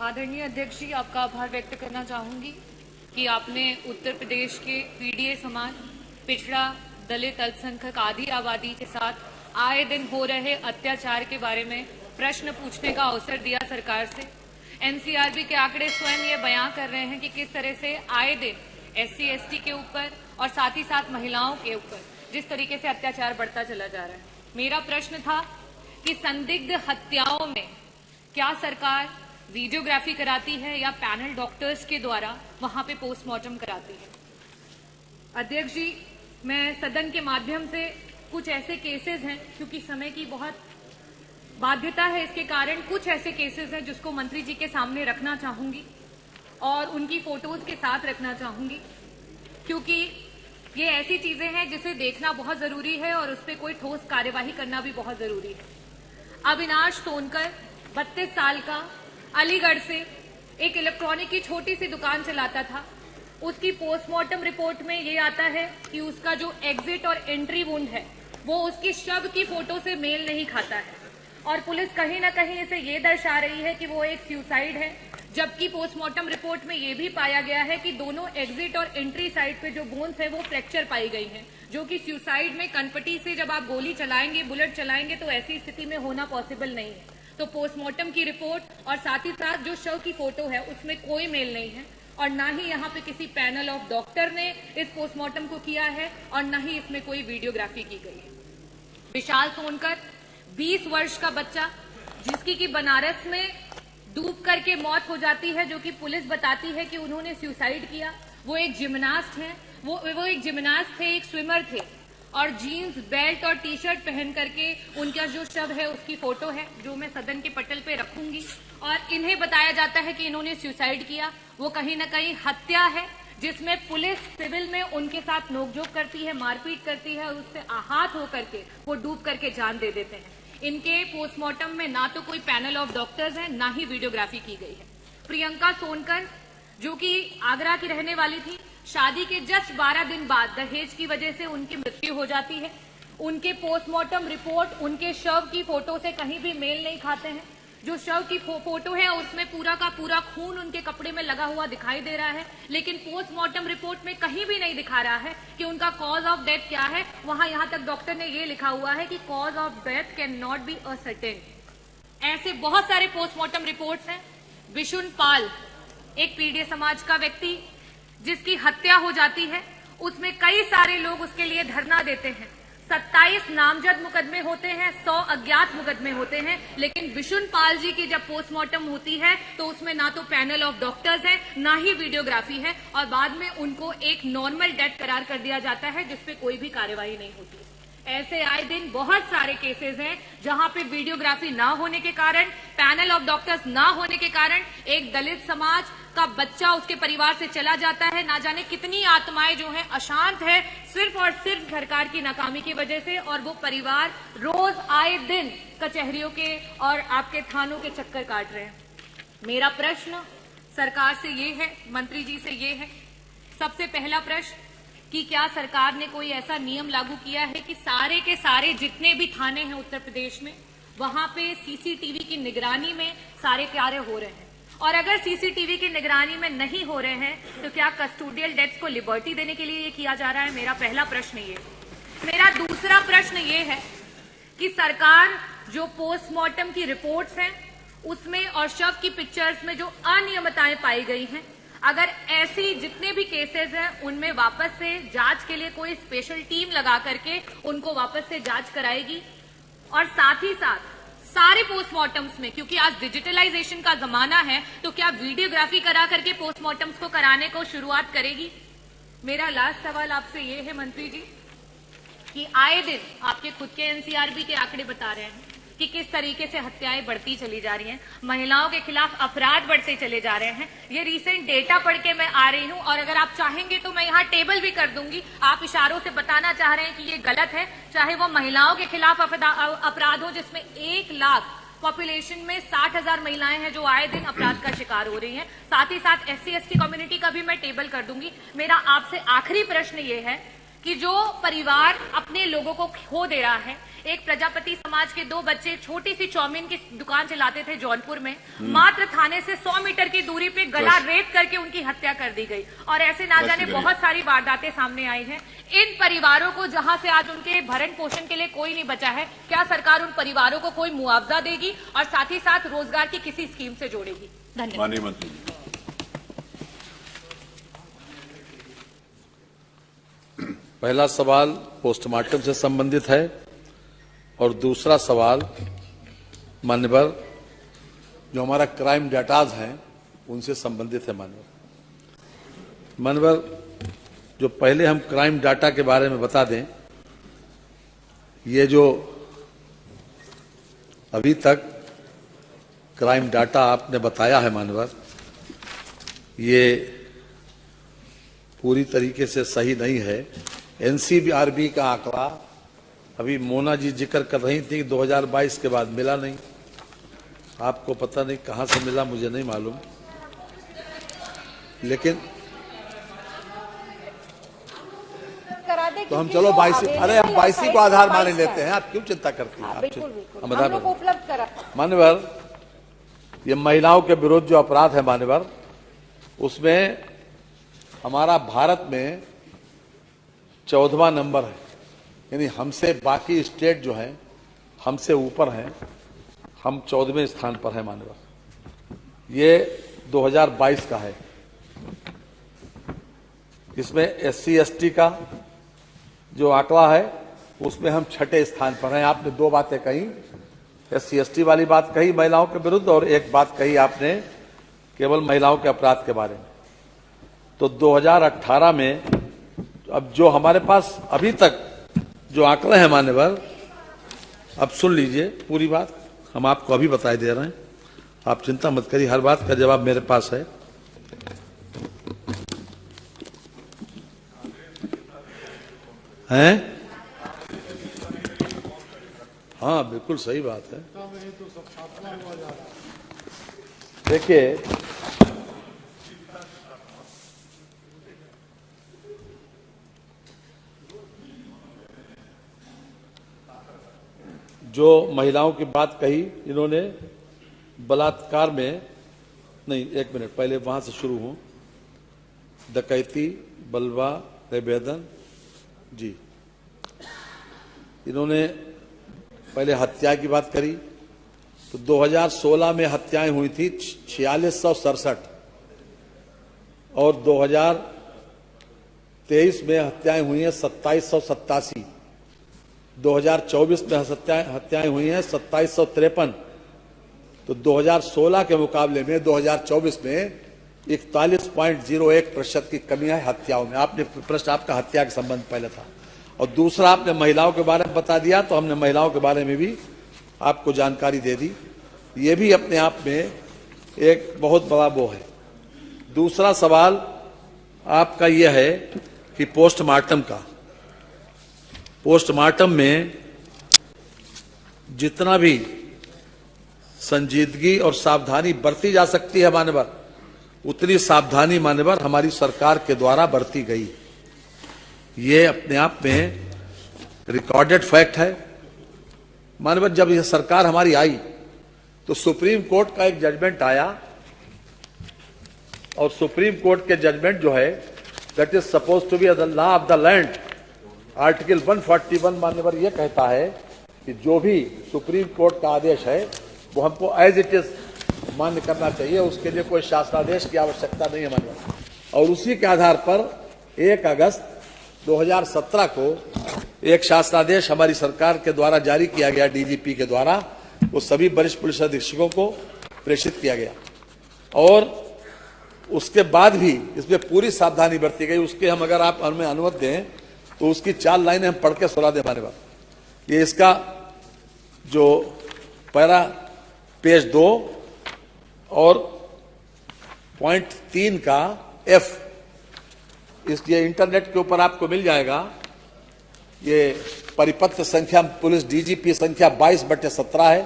आदरणीय अध्यक्ष जी, आपका आभार व्यक्त करना चाहूंगी कि आपने उत्तर प्रदेश के पीडीए समाज, पिछड़ा, दलित, अल्पसंख्यक आदि आबादी के साथ आए दिन हो रहे अत्याचार के बारे में प्रश्न पूछने का अवसर दिया सरकार से। एनसीआरबी के आंकड़े स्वयं ये बयां कर रहे हैं कि किस तरह से आए दिन एससी एसटी के ऊपर और साथ ही साथ महिलाओं के ऊपर जिस तरीके से अत्याचार बढ़ता चला जा रहा है। मेरा प्रश्न था कि संदिग्ध हत्याओं में क्या सरकार वीडियोग्राफी कराती है या पैनल डॉक्टर्स के द्वारा वहां पे पोस्टमार्टम कराती है। अध्यक्ष जी, मैं सदन के माध्यम से कुछ ऐसे केसेस हैं, क्योंकि समय की बहुत बाध्यता है, इसके कारण कुछ ऐसे केसेस हैं जिसको मंत्री जी के सामने रखना चाहूंगी और उनकी फोटोज के साथ रखना चाहूंगी, क्योंकि ये ऐसी चीजें हैं जिसे देखना बहुत जरूरी है और उस पर कोई ठोस कार्यवाही करना भी बहुत जरूरी है। अविनाश सोनकर 32 साल का, अलीगढ़ से एक इलेक्ट्रॉनिक की छोटी सी दुकान चलाता था। उसकी पोस्टमार्टम रिपोर्ट में ये आता है कि उसका जो एग्जिट और एंट्री वुंड है वो उसकी शव की फोटो से मेल नहीं खाता है और पुलिस कहीं ना कहीं इसे ये दर्शा रही है कि वो एक सुसाइड है, जबकि पोस्टमार्टम रिपोर्ट में ये भी पाया गया है कि दोनों एग्जिट और एंट्री साइड पे जो बोन्स है वो फ्रैक्चर पाई गई हैं, जो कि सुसाइड में कनपटी से जब आप गोली चलाएंगे, बुलेट चलाएंगे तो ऐसी स्थिति में होना पॉसिबल नहीं है। तो पोस्टमार्टम की रिपोर्ट और साथ ही साथ जो शव की फोटो है उसमें कोई मेल नहीं है और ना ही यहाँ पे किसी पैनल ऑफ डॉक्टर ने इस पोस्टमार्टम को किया है और ना ही इसमें कोई वीडियोग्राफी की गई है। विशाल सोनकर 20 वर्ष का बच्चा, जिसकी कि बनारस में डूब करके मौत हो जाती है, जो कि पुलिस बताती है कि उन्होंने सुसाइड किया। वो एक जिम्नास्ट हैं, वो एक जिम्नास्ट थे, एक स्विमर थे और जीन्स, बेल्ट और टी शर्ट पहन करके उनका जो शव है उसकी फोटो है, जो मैं सदन के पटल पे रखूंगी। और इन्हें बताया जाता है कि इन्होंने सुसाइड किया। वो कहीं ना कहीं हत्या है, जिसमें पुलिस सिविल में उनके साथ नोकझोंक करती है, मारपीट करती है और उससे आहत होकर के वो डूब करके जान दे देते हैं। इनके पोस्टमार्टम में ना तो कोई पैनल ऑफ डॉक्टर्स है, ना ही वीडियोग्राफी की गई है। प्रियंका सोनकर, जो कि आगरा की रहने वाली थी, शादी के जस्ट 12 दिन बाद दहेज की वजह से उनकी मृत्यु हो जाती है। उनके पोस्टमार्टम रिपोर्ट उनके शव की फोटो से कहीं भी मेल नहीं खाते हैं। जो शव की फोटो है उसमें पूरा का पूरा खून उनके कपड़े में लगा हुआ दिखाई दे रहा है, लेकिन पोस्टमार्टम रिपोर्ट में कहीं भी नहीं दिखा रहा है कि उनका कॉज ऑफ डेथ क्या है। वहां यहां तक डॉक्टर ने ये लिखा हुआ है कि cause of death can not be ascertain. ऐसे बहुत सारे पोस्टमार्टम रिपोर्ट्स हैं। विशुन पाल, एक पीडीए समाज का व्यक्ति जिसकी हत्या हो जाती है, उसमें कई सारे लोग उसके लिए धरना देते हैं। 27 नामजद मुकदमे होते हैं, 100 अज्ञात मुकदमे होते हैं, लेकिन विशुन पाल जी की जब पोस्टमार्टम होती है तो उसमें ना तो पैनल ऑफ डॉक्टर्स है, ना ही वीडियोग्राफी है और बाद में उनको एक नॉर्मल डेथ करार कर दिया जाता है, जिसपे कोई भी कार्यवाही नहीं होती है। ऐसे आए दिन बहुत सारे केसेस हैं जहां पे वीडियोग्राफी ना होने के कारण, पैनल ऑफ डॉक्टर्स ना होने के कारण एक दलित समाज का बच्चा उसके परिवार से चला जाता है। ना जाने कितनी आत्माएं जो हैं अशांत है सिर्फ और सिर्फ सरकार की नाकामी की वजह से, और वो परिवार रोज आए दिन कचहरियों के और आपके थानों के चक्कर काट रहे हैं। मेरा प्रश्न सरकार से ये है, मंत्री जी से ये है, सबसे पहला प्रश्न कि क्या सरकार ने कोई ऐसा नियम लागू किया है कि सारे के सारे जितने भी थाने हैं उत्तर प्रदेश में, वहां पे सीसीटीवी की निगरानी में सारे कार्य हो रहे हैं? और अगर सीसीटीवी की निगरानी में नहीं हो रहे हैं तो क्या कस्टोडियल डेथ्स को लिबर्टी देने के लिए ये किया जा रहा है? मेरा पहला प्रश्न ये। मेरा दूसरा प्रश्न ये है कि सरकार जो पोस्टमार्टम की रिपोर्ट्स हैं उसमें और शव की पिक्चर्स में जो अनियमितताएं पाई गई हैं, अगर ऐसी जितने भी केसेस हैं उनमें वापस से जांच के लिए कोई स्पेशल टीम लगा करके उनको वापस से जांच कराएगी, और साथ ही साथ सारे पोस्टमार्टम्स में, क्योंकि आज डिजिटलाइजेशन का जमाना है, तो क्या वीडियोग्राफी करा करके पोस्टमार्टम्स को कराने को शुरुआत करेगी? मेरा लास्ट सवाल आपसे ये है मंत्री जी कि आए दिन आपके खुद के एनसीआरबी के आंकड़े बता रहे हैं कि किस तरीके से हत्याएं बढ़ती चली जा रही हैं, महिलाओं के खिलाफ अपराध बढ़ते चले जा रहे हैं। ये रीसेंट डेटा पढ़ के मैं आ रही हूं और अगर आप चाहेंगे तो मैं यहाँ टेबल भी कर दूंगी। आप इशारों से बताना चाह रहे हैं कि ये गलत है, चाहे वो महिलाओं के खिलाफ अपराध हो जिसमें 1 लाख पॉपुलेशन में 60,000 महिलाएं हैं जो आए दिन अपराध का शिकार हो रही हैं। साथ ही साथ SC ST कम्युनिटी का भी मैं टेबल कर दूंगी। मेरा आपसे आखिरी प्रश्न ये है कि जो परिवार अपने लोगों को खो दे रहा है, एक प्रजापति समाज के 2 बच्चे छोटी सी चाउमीन की दुकान चलाते थे जौनपुर में, मात्र थाने से 100 मीटर की दूरी पे गला रेत करके उनकी हत्या कर दी गई। और ऐसे ना जाने बहुत सारी वारदातें सामने आई हैं। इन परिवारों को जहां से आज उनके भरण पोषण के लिए कोई नहीं बचा है, क्या सरकार उन परिवारों को कोई मुआवजा देगी और साथ ही साथ रोजगार की किसी स्कीम से जोड़ेगी? धन्यवाद। माननीय मंत्री। पहला सवाल पोस्टमार्टम से संबंधित है और दूसरा सवाल मान्यवर जो हमारा क्राइम डाटाज हैं उनसे संबंधित है। मान्यवर जो पहले हम क्राइम डाटा के बारे में बता दें, ये जो अभी तक क्राइम डाटा आपने बताया है मान्यवर, ये पूरी तरीके से सही नहीं है। एनसीआरबी का आंकड़ा अभी मोना जी जिक्र कर रही थी कि 2022 के बाद मिला नहीं। आपको पता नहीं कहां से मिला, मुझे नहीं मालूम, लेकिन तो हम चलो 22, अरे हम 22 को आधार मान लेते हैं। आप क्यों चिंता करती हैं? मान्यवर, ये महिलाओं के विरुद्ध जो अपराध है मान्यवर, उसमें हमारा भारत में 14वां नंबर है। यानी हमसे बाकी स्टेट जो हैं हमसे ऊपर हैं, हम 14वें स्थान पर हैं मान्यवर। ये 2022 का है। इसमें SC ST का जो आंकड़ा है उसमें हम 6ठे स्थान पर हैं। आपने 2 बातें कही, SC ST वाली बात कही महिलाओं के विरुद्ध, और एक बात कही आपने केवल महिलाओं के अपराध के बारे में। तो 2018 में अब जो हमारे पास अभी तक जो आंकड़े हैं मान्यवर, अब सुन लीजिए पूरी बात, हम आपको अभी बताए दे रहे हैं। आप चिंता मत करिए, हर बात का जवाब मेरे पास है। हैं? हाँ बिल्कुल सही बात है। देखिए, जो महिलाओं की बात कही इन्होंने, बलात्कार में नहीं, 1 मिनट पहले वहां से शुरू हूं। डकैती, बलवा, निवेदन जी, इन्होंने पहले हत्या की बात करी। तो 2016 में हत्याएं हुई थी 4667 और 2023 में हत्याएं हुई हैं 2787। 2024 में हत्याएं हुई हैं 2753। तो 2016 के मुकाबले में 2024 में 41.01% की कमी है हत्याओं में। आपने प्रश्न आपका हत्या के संबंध पहले था, और दूसरा आपने महिलाओं के बारे में बता दिया, तो हमने महिलाओं के बारे में भी आपको जानकारी दे दी। ये भी अपने आप में एक बहुत बड़ा वो है। दूसरा सवाल आपका यह है कि पोस्टमार्टम का, पोस्टमार्टम में जितना भी संजीदगी और सावधानी बरती जा सकती है मान्यवर, उतनी सावधानी मान्यवर हमारी सरकार के द्वारा बरती गई। ये अपने आप में रिकॉर्डेड फैक्ट है मान्यवर। जब यह सरकार हमारी आई तो सुप्रीम कोर्ट का एक जजमेंट आया, और सुप्रीम कोर्ट के जजमेंट जो है, that is suppose to be the law of the land. Article 141 मान्यवर यह कहता है कि जो भी सुप्रीम कोर्ट का आदेश है वो हमको एज इट इज मान्य करना चाहिए, उसके लिए कोई शासनादेश की आवश्यकता नहीं है मान्यवर। और उसी के आधार पर 1 अगस्त 2017 को एक शासनादेश हमारी सरकार के द्वारा जारी किया गया, डीजीपी के द्वारा, वो सभी वरिष्ठ पुलिस अधीक्षकों को प्रेषित किया गया। और उसके बाद भी इसमें पूरी सावधानी बरती गई। उसके हम अगर आप हमें अनुमति दें तो उसकी 4 लाइनें हम पढ़ के सुना दें हमारे बात। ये इसका जो पैरा पेज 2 और पॉइंट 3 का F, ये इंटरनेट के ऊपर आपको मिल जाएगा। ये परिपत्र संख्या पुलिस डीजीपी संख्या 22/17 है,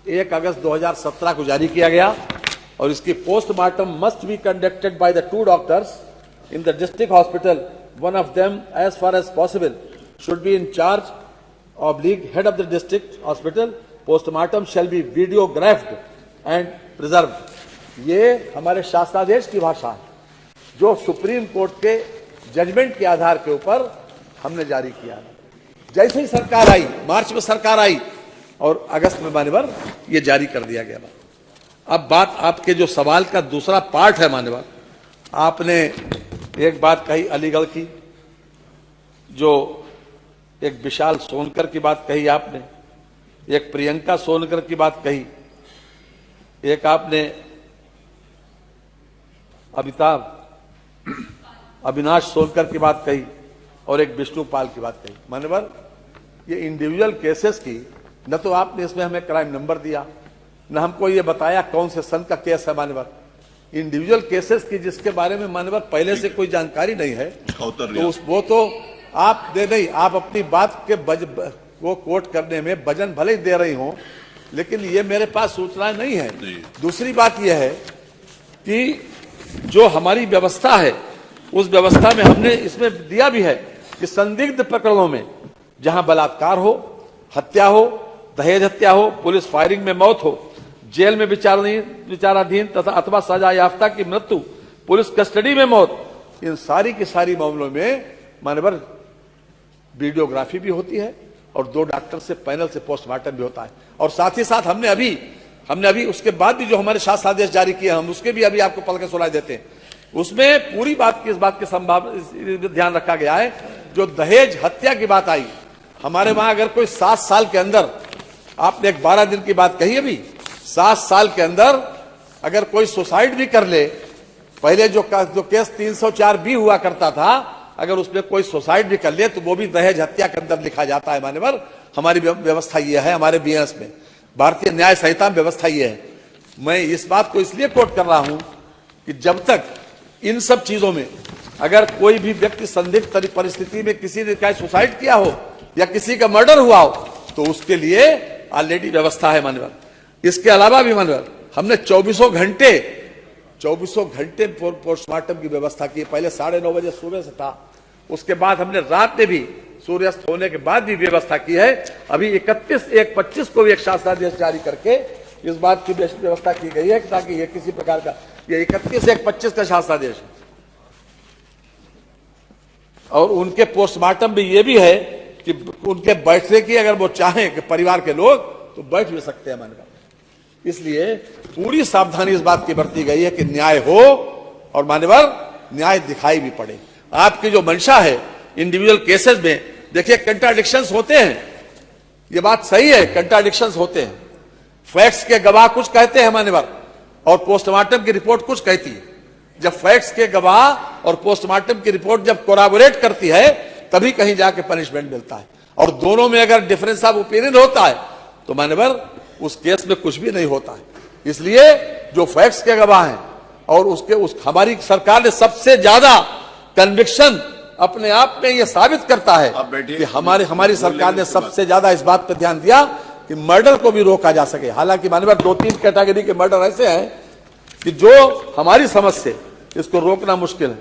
1 अगस्त 2017 को जारी किया गया। और इसकी postmortem must be conducted by the 2 doctors in the district hospital one of them, as far as possible, should be in charge of head of the district hospital. Postmortem shall be videographed and preserved. ये हमारे शासनादेश की भाषा है, जो supreme court के judgement के आधार के ऊपर हमने जारी किया है। जैसे ही सरकार आई, मार्च में सरकार आई और अगस्त में मान्यवर ये जारी कर दिया गया। अब बात आपके जो सवाल का दूसरा पार्ट है मान्यवर, आपने एक बात कही अलीगढ़ की, जो एक विशाल सोनकर की बात कही आपने, एक प्रियंका सोनकर की बात कही, एक आपने अविनाश सोनकर की बात कही और एक विष्णुपाल की बात कही। मान्यवर ये इंडिविजुअल केसेस की, न तो आपने इसमें हमें क्राइम नंबर दिया, न हमको ये बताया कौन से सन का केस है। मान्यवर इंडिविजुअल केसेस की जिसके बारे में मान्यवर पहले से कोई जानकारी नहीं है, तो वो तो आप दे नहीं, आप अपनी बात के वो कोट करने में वजन भले ही दे रही हो, लेकिन ये मेरे पास सूचनाएं नहीं है। दूसरी बात यह है कि जो हमारी व्यवस्था है, उस व्यवस्था में हमने इसमें दिया भी है कि संदिग्ध प्रकरणों में जहां बलात्कार हो, हत्या हो, दहेज हत्या हो, पुलिस फायरिंग में मौत हो, जेल में विचाराधीन तथा अथवा सजा याफ्ता की मृत्यु, पुलिस कस्टडी में मौत, इन सारी की सारी मामलों में मानवर वीडियोग्राफी भी होती है और 2 डॉक्टर से पैनल से पोस्टमार्टम भी होता है। और साथ ही साथ हमने अभी उसके बाद भी जो हमारे शासनादेश जारी किए, हम उसके भी अभी आपको पढ़ के सुनाई देते हैं। उसमें पूरी बात की, इस बात की संभावना ध्यान रखा गया है। जो दहेज हत्या की बात आई, हमारे वहां अगर कोई 7 साल के अंदर, आपने एक 12 दिन की बात कही, अभी 7 साल के अंदर अगर कोई सुसाइड भी कर ले, पहले जो केस 304B हुआ करता था, अगर उसमें कोई सुसाइड भी कर ले तो वो भी दहेज हत्या के अंदर लिखा जाता है। मान्यवर हमारी व्यवस्था ये है, हमारे बीएस में, भारतीय न्याय संहिता में व्यवस्था ये है। मैं इस बात को इसलिए कोट कर रहा हूं कि जब तक इन सब चीजों में अगर कोई भी व्यक्ति संदिग्ध परिस्थिति में किसी ने चाहे सुसाइड किया हो या किसी का मर्डर हुआ हो, तो उसके लिए ऑलरेडी व्यवस्था है मान्यवर। इसके अलावा भी मान्यवर हमने 24 घंटे पोस्टमार्टम की व्यवस्था की। पहले 9:30 बजे सुबह से था, उसके बाद हमने रात में भी सूर्यास्त होने के बाद भी व्यवस्था की है। अभी 31/1/25 को भी एक शासनादेश जारी करके इस बात की व्यवस्था की गई है ताकि ये किसी प्रकार का, ये 31/1/25 का शासनादेश है। और उनके पोस्टमार्टम में ये भी है कि उनके बैठने की अगर वो चाहें कि परिवार के लोग, तो बैठ भी सकते हैं मान्यवर। इसलिए पूरी सावधानी इस बात की बरती गई है कि न्याय हो और मान्यवर न्याय दिखाई भी पड़े। आपकी जो मंशा है इंडिविजुअल केसेस में, देखिए कंट्राडिक्शंस होते हैं, ये बात सही है, कंट्राडिक्शंस होते हैं। फैक्ट्स के गवाह कुछ कहते हैं मान्यवर और पोस्टमार्टम की रिपोर्ट कुछ कहती है। जब फैक्ट्स के गवाह और पोस्टमार्टम की रिपोर्ट जब कोराबोरेट करती है, तभी कहीं जाके पनिशमेंट मिलता है। और दोनों में अगर डिफरेंस ऑफ ओपिनियन होता है तो मान्यवर उस केस में कुछ भी नहीं होता है। इसलिए जो फैक्ट्स के गवाह हैं और हमारी सरकार ने सबसे ज्यादा कन्विक्शन अपने आप में यह साबित करता है कि हमारी सरकार ने सबसे ज्यादा इस बात पर ध्यान दिया कि मर्डर को भी रोका जा सके। हालांकि मान्यवर 2-3 कैटेगरी के मर्डर ऐसे हैं कि जो हमारी समझ से इसको रोकना मुश्किल है।